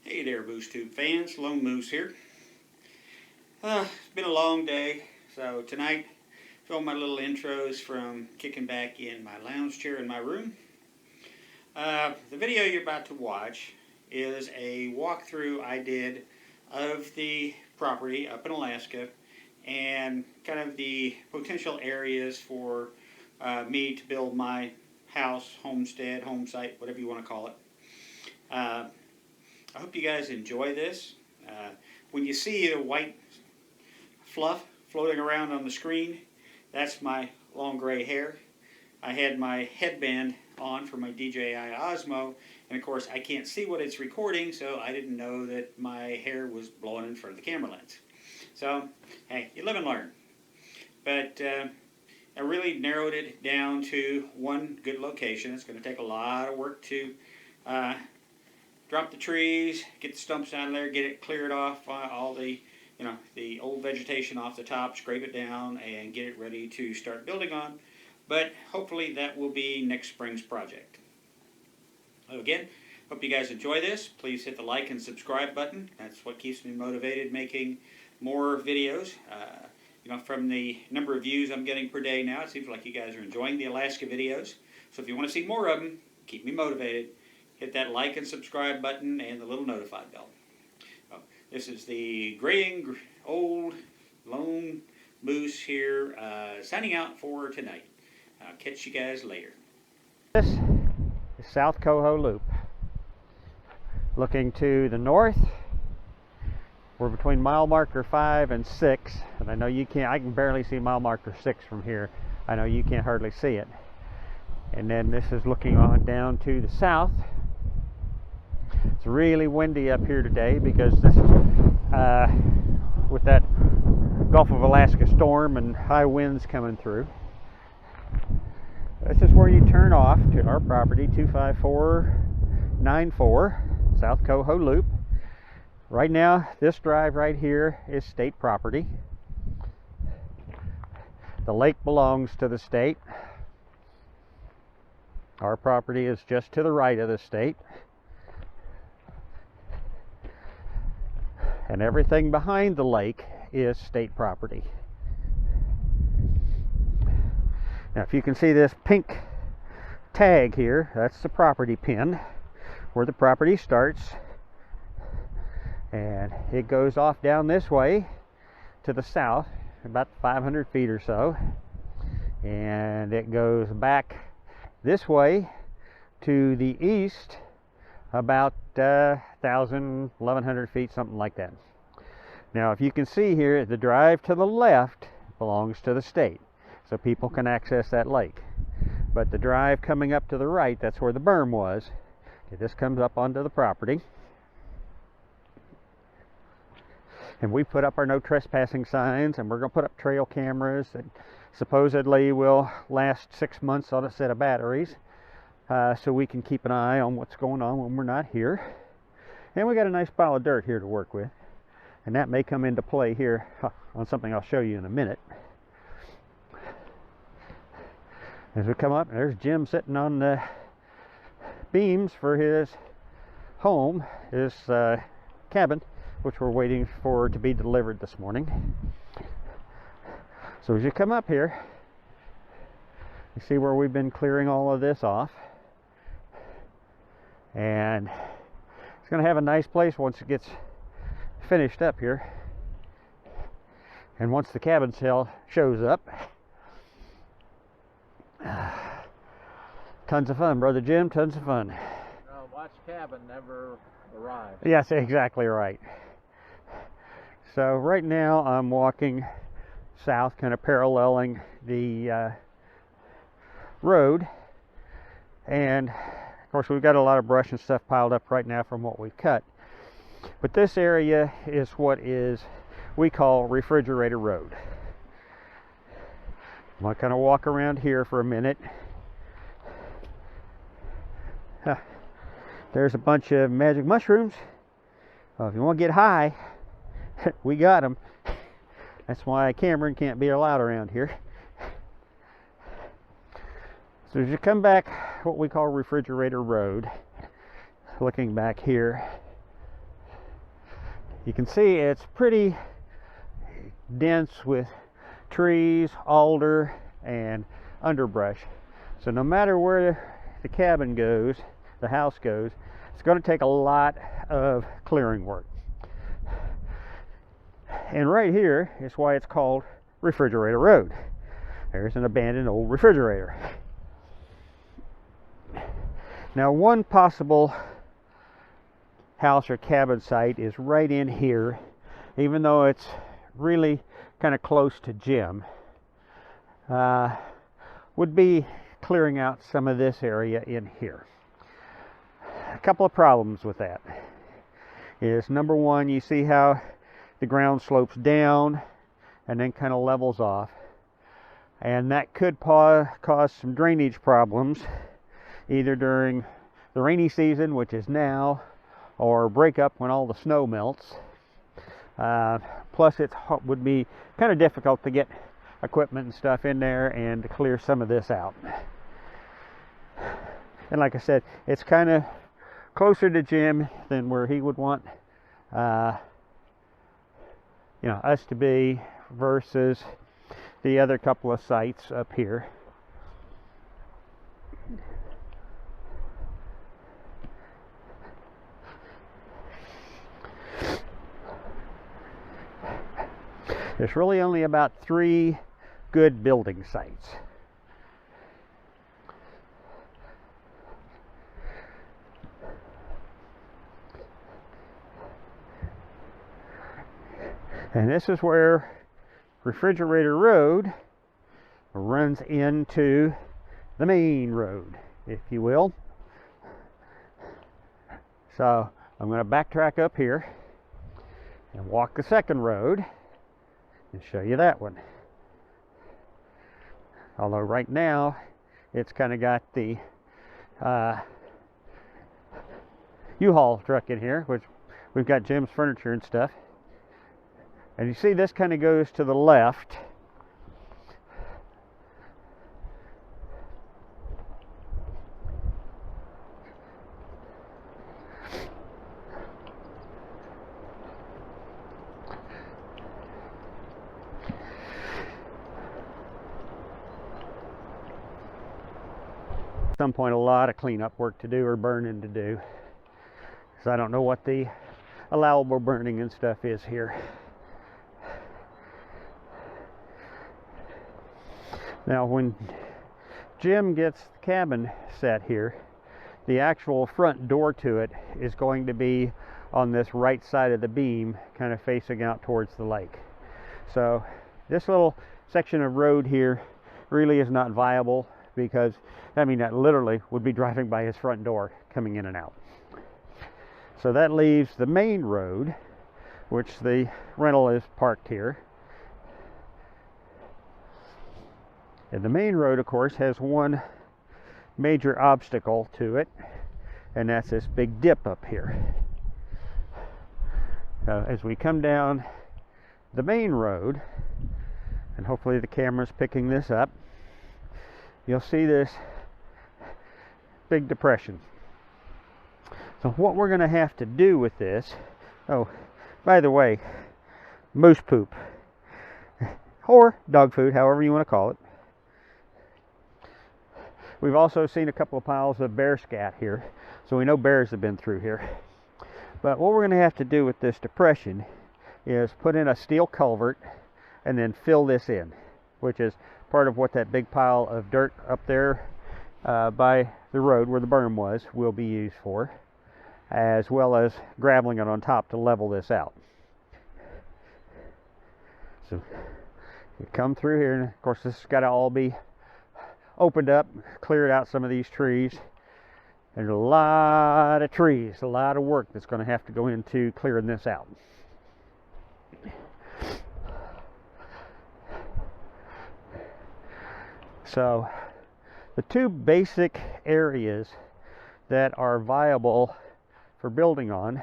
Hey there, BoostTube fans. Lone Moose here. It's been a long day, so tonight, film my little intros from kicking back in my lounge chair in my room. The video you're about to watch is a walkthrough I did of the property up in Alaska and kind of the potential areas for me to build my house, homestead, home site, whatever you want to call it. I hope you guys enjoy this. When you see the white fluff floating around on the screen, that's my long gray hair. I had my headband on for my DJI OSMO, and of course I can't see what it's recording, so I didn't know that my hair was blowing in front of the camera lens. So, hey, you live and learn. But I really narrowed it down to one good location. It's going to take a lot of work to drop the trees, get the stumps out of there, get it cleared off, all the, the old vegetation off the top, scrape it down, and get it ready to start building on. But hopefully that will be next spring's project. So again, hope you guys enjoy this. Please hit the like and subscribe button. That's what keeps me motivated making more videos. From the number of views I'm getting per day now, it seems like you guys are enjoying the Alaska videos. So if you want to see more of them, keep me motivated. Hit that like and subscribe button and the little notify bell. Oh, this is the graying old lone moose here, signing out for tonight. I'll catch you guys later. This is South Coho Loop. Looking to the north, we're between mile marker 5 and 6, and I know you can't. I can barely see mile marker 6 from here. I know you can't hardly see it. And then this is looking on down to the south. It's really windy up here today because this is with that Gulf of Alaska storm and high winds coming through. This is where you turn off to our property, 25494 South Coho Loop. Right now, this drive right here is state property. The lake belongs to the state. Our property is just to the right of the state. And everything behind the lake is state property. Now, if you can see this pink tag here, that's the property pin where the property starts. And it goes off down this way to the south, about 500 feet or so. And it goes back this way to the east about 1,000, 1,100 feet, something like that. Now, if you can see here, the drive to the left belongs to the state, so people can access that lake. But the drive coming up to the right, that's where the berm was. Okay, this comes up onto the property. And we put up our no trespassing signs, and we're going to put up trail cameras that supposedly will last 6 months on a set of batteries, so we can keep an eye on what's going on when we're not here. And we got a nice pile of dirt here to work with, and that may come into play here on something I'll show you in a minute. As we come up, there's Jim sitting on the beams for his home, his cabin, which we're waiting for to be delivered this morning. So as you come up here, you see where we've been clearing all of this off. And it's going to have a nice place once it gets finished up here. And once the cabin cell shows up, tons of fun, Brother Jim, tons of fun. Watch cabin never arrives. Yes, exactly right. So right now I'm walking south, kind of paralleling the road, and of course we've got a lot of brush and stuff piled up right now from what we've cut. But this area is what we call Refrigerator Road. I'm going to kind of walk around here for a minute. There's a bunch of magic mushrooms. If you want to get high, we got them. That's why Cameron can't be allowed around here. So as you come back what we call Refrigerator Road, looking back here, You can see it's pretty dense with trees, alder, and underbrush. So no matter where the cabin goes, the house goes, it's going to take a lot of clearing work. And right here is why it's called Refrigerator Road. There's an abandoned old refrigerator. Now, one possible house or cabin site is right in here, even though it's really kind of close to Jim. Would be clearing out some of this area in here. A couple of problems with that is, number one, you see how the ground slopes down and then kind of levels off, and that could cause some drainage problems either during the rainy season, which is now, or break up when all the snow melts. Plus it would be kind of difficult to get equipment and stuff in there and to clear some of this out. And like I said, it's kind of closer to Jim than where he would want us to be versus the other couple of sites up here. There's really only about 3 good building sites. And this is where Refrigerator Road runs into the main road, if you will. So I'm going to backtrack up here and walk the second road and show you that one. Although right now it's kind of got the U-Haul truck in here, which we've got Jim's furniture and stuff. And you see this kind of goes to the left. At some point, a lot of cleanup work to do or burning to do, because I don't know what the allowable burning and stuff is here. Now, when Jim gets the cabin set here, the actual front door to it is going to be on this right side of the beam, kind of facing out towards the lake. So this little section of road here really is not viable, because that literally would be driving by his front door coming in and out. So that leaves the main road, which the rental is parked here. And the main road, of course, has one major obstacle to it, and that's this big dip up here. As we come down the main road, and hopefully the camera's picking this up, you'll see this big depression. So what we're going to have to do with this, oh, by the way, moose poop, or dog food, however you want to call it. We've also seen a couple of piles of bear scat here, so we know bears have been through here. But what we're going to have to do with this depression is put in a steel culvert and then fill this in, which is part of what that big pile of dirt up there by the road where the berm was will be used for, as well as graveling it on top to level this out. So you come through here, and of course this has got to all be opened up, cleared out some of these trees. There's a lot of trees, a lot of work that's going to have to go into clearing this out. So the 2 basic areas that are viable for building on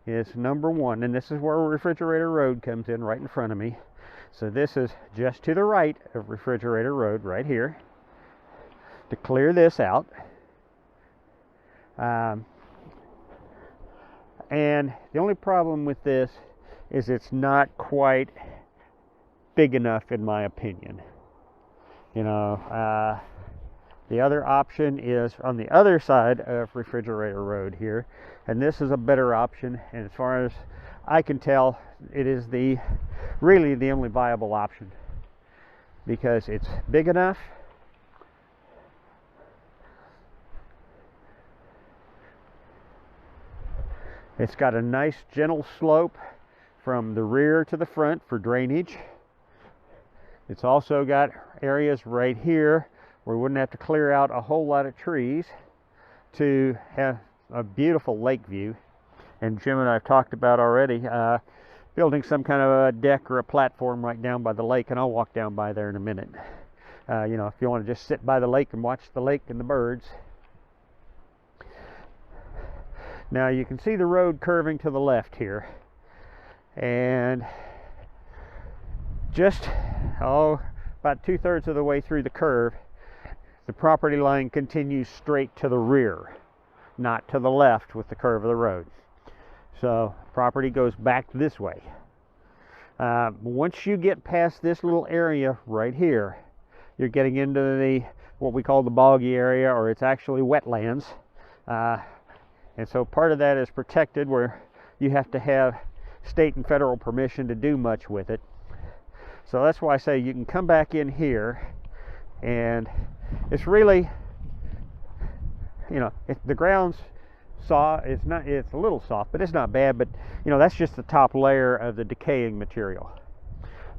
is, number 1, and this is where Refrigerator Road comes in right in front of me. So this is just to the right of Refrigerator Road right here. To clear this out. And the only problem with this is it's not quite big enough in my opinion. You know, the other option is on the other side of Refrigerator Road here, and this is a better option, and as far as I can tell, it is really the only viable option, because it's big enough. It's got a nice gentle slope from the rear to the front for drainage. It's also got areas right here where we wouldn't have to clear out a whole lot of trees to have a beautiful lake view. And Jim and I have talked about already building some kind of a deck or a platform right down by the lake, and I'll walk down by there in a minute. You know, if you want to just sit by the lake and watch the lake and the birds. Now you can see the road curving to the left here, and just about 2/3 of the way through the curve, the property line continues straight to the rear, not to the left with the curve of the road. So property goes back this way. Once you get past this little area right here, you're getting into what we call the boggy area, or it's actually wetlands. And so part of that is protected, where you have to have state and federal permission to do much with it. So that's why I say you can come back in here, and it's really, you know, the ground's soft. It's a little soft, but it's not bad. But you know, that's just the top layer of the decaying material.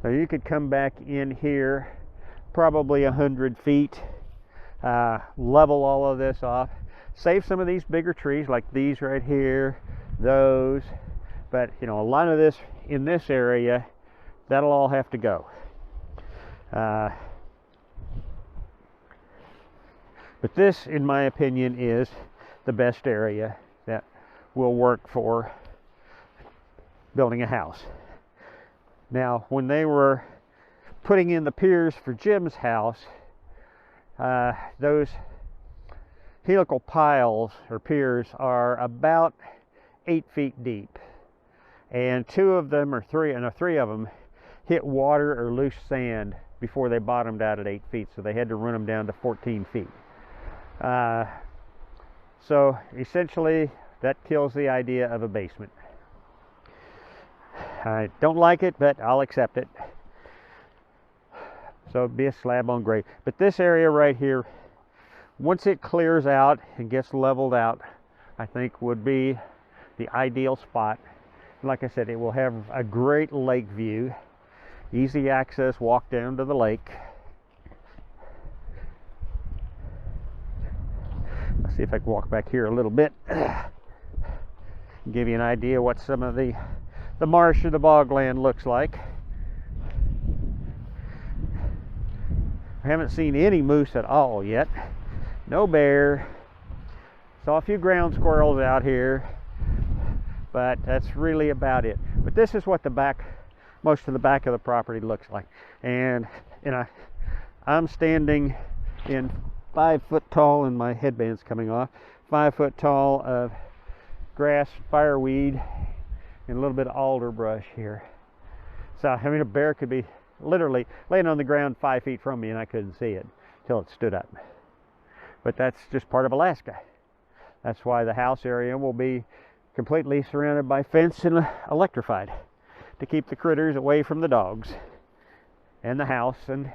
So you could come back in here probably 100 feet, level all of this off, save some of these bigger trees like these right here, those, but you know, a lot of this in this area, that'll all have to go. But this, in my opinion, is the best area that will work for building a house. Now, when they were putting in the piers for Jim's house, those helical piles or piers are about 8 feet deep, and three of them hit water or loose sand before they bottomed out at 8 feet, so they had to run them down to 14 feet. So essentially that kills the idea of a basement. I don't like it, but I'll accept it. So it'd be a slab on grade. But this area right here, once it clears out and gets leveled out, I think would be the ideal spot. Like I said, it will have a great lake view, easy access, walk down to the lake. Let's see if I can walk back here a little bit, give you an idea what some of the marsh or the bogland looks like. I haven't seen any moose at all yet. No bear. Saw a few ground squirrels out here, but that's really about it. But this is what most of the back of the property looks like. And you know, I'm standing in 5 foot tall, and my headband's coming off, 5 foot tall of grass, fireweed, and a little bit of alder brush here. So I mean, a bear could be literally laying on the ground 5 feet from me, and I couldn't see it till it stood up. But that's just part of Alaska. That's why the house area will be completely surrounded by fence and electrified, to keep the critters away from the dogs and the house and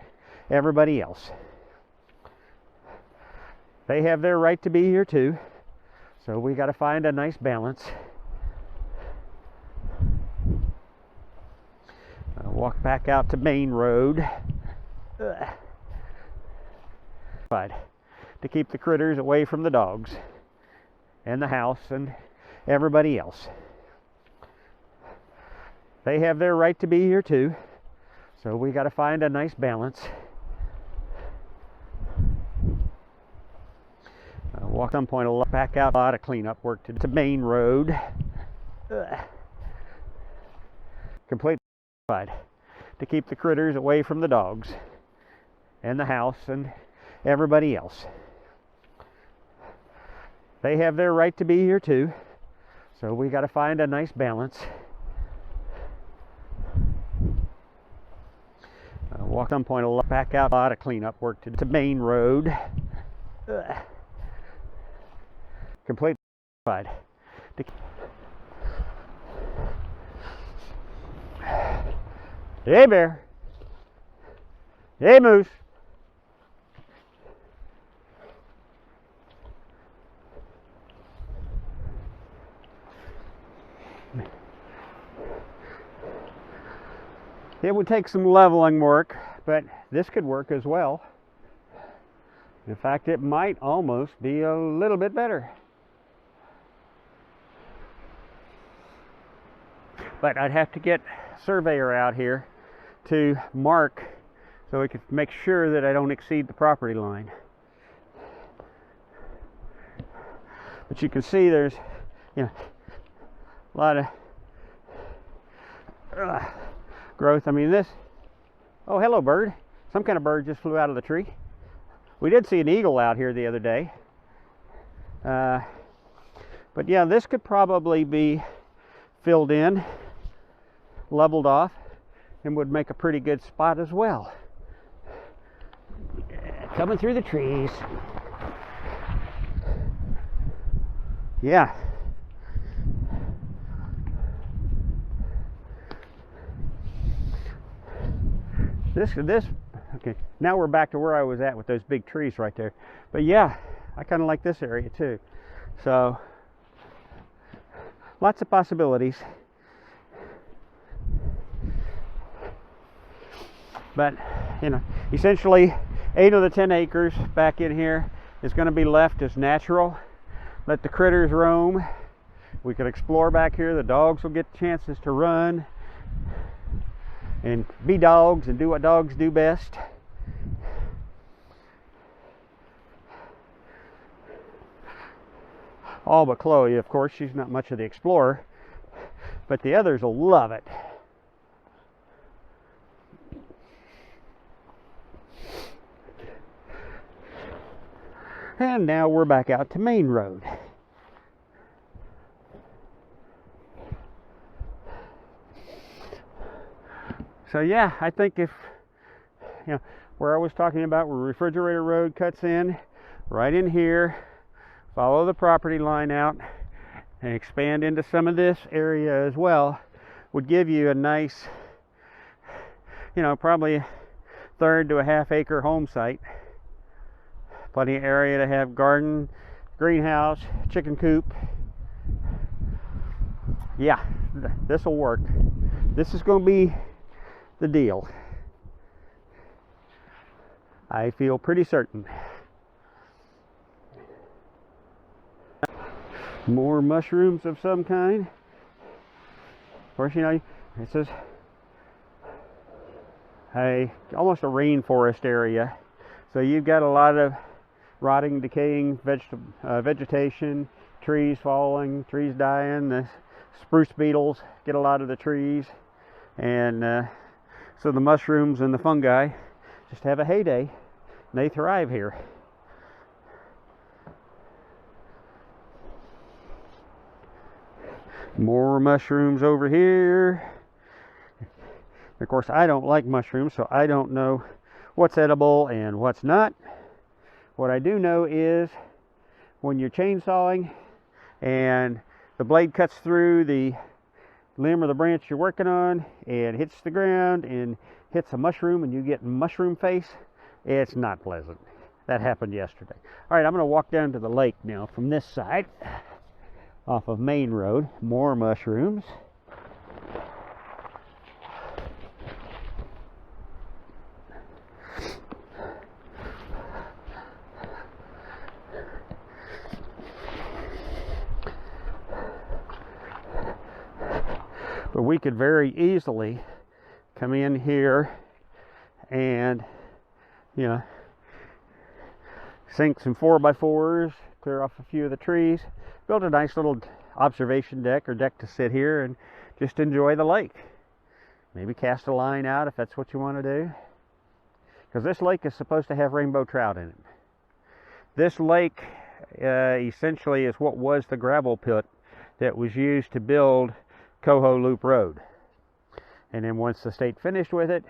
everybody else. They have their right to be here too, so we got to find a nice balance. I'll walk back out to Main Road. To keep the critters away from the dogs and the house and everybody else. They have their right to be here too, so we got to find a nice balance. I'll walk some point back out, a lot of cleanup work to Main Road. Completely to keep the critters away from the dogs and the house and everybody else. They have their right to be here too, so we got to find a nice balance. walk at some point. I'll back out. A lot of cleanup work to Main Road. Complete. Hey, bear. Hey, moose. It would take some leveling work, but this could work as well. In fact, it might almost be a little bit better. But I'd have to get a surveyor out here to mark so we could make sure that I don't exceed the property line. But you can see there's, a lot of growth. I mean, oh, hello, bird. Some kind of bird just flew out of the tree. We did see an eagle out here the other day. But yeah, this could probably be filled in, leveled off, and would make a pretty good spot as well. Coming through the trees. Yeah. This, okay, now we're back to where I was at with those big trees right there. But yeah, I kind of like this area too. So, lots of possibilities. But, essentially 8 of the 10 acres back in here is going to be left as natural. Let the critters roam. We could explore back here. The dogs will get chances to run and be dogs and do what dogs do best. All but Chloe, of course. She's not much of the explorer, but the others will love it. And now we're back out to Main Road. So yeah, I think if, where I was talking about where Refrigerator Road cuts in, right in here, follow the property line out and expand into some of this area as well, would give you a nice, probably a 1/3 to a 1/2 acre home site. Plenty of area to have garden, greenhouse, chicken coop. Yeah, this will work. This is going to be the deal. I feel pretty certain. More mushrooms of some kind. Of course, this is almost a rainforest area. So you've got a lot of rotting, decaying vegetation, trees falling, trees dying. The spruce beetles get a lot of the trees, and so the mushrooms and the fungi just have a heyday, and they thrive here. More mushrooms over here. Of course, I don't like mushrooms, so I don't know what's edible and what's not. What I do know is when you're chainsawing and the blade cuts through the limb or the branch you're working on and hits the ground and hits a mushroom and you get mushroom face, it's not pleasant. That happened yesterday. All right, I'm going to walk down to the lake now from this side off of Main Road. More mushrooms. But we could very easily come in here and, sink some 4x4s, clear off a few of the trees, build a nice little observation deck or deck to sit here and just enjoy the lake. Maybe cast a line out if that's what you want to do. Because this lake is supposed to have rainbow trout in it. This lake essentially is what was the gravel pit that was used to build Coho Loop Road. And then once the state finished with it,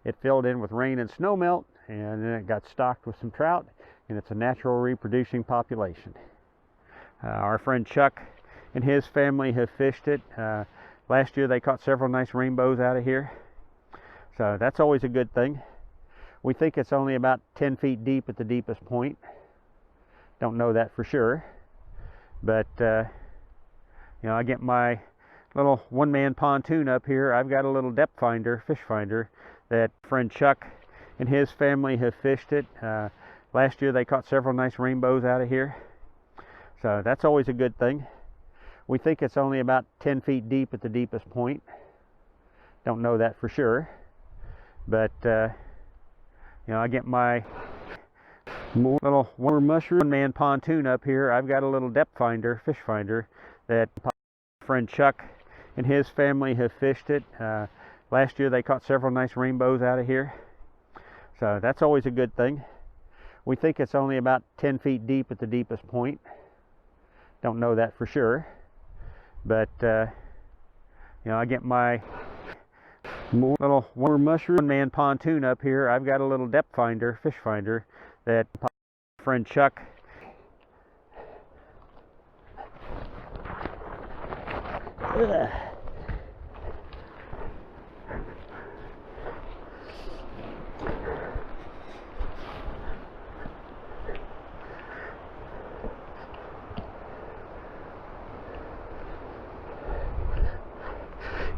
It filled in with rain and snow melt, and then it got stocked with some trout, and it's a natural reproducing population. Our friend Chuck and his family have fished it. Last year they caught several nice rainbows out of here, so that's always a good thing. We think it's only about 10 feet deep at the deepest point. Don't know that for sure, but you know, I get my little one-man pontoon up here. I've got a little depth finder, fish finder, that friend Chuck and his family have fished it. Last year they caught several nice rainbows out of here, so that's always a good thing. We think it's only about 10 feet deep at the deepest point. Don't know that for sure, but you know, I get my little one-man pontoon up here. I've got a little depth finder, fish finder, that friend Chuck and his family have fished it. Last year they caught several nice rainbows out of here, so that's always a good thing. We think it's only about 10 feet deep at the deepest point. Don't know that for sure, but you know, I get my little one-man pontoon up here. I've got a little depth finder, fish finder, that friend Chuck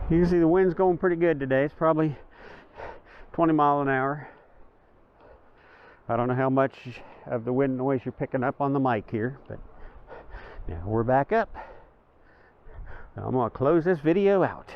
Usually the wind's going pretty good today. It's probably 20 miles an hour. I don't know how much of the wind noise you're picking up on the mic here, but now we're back up. I'm going to close this video out.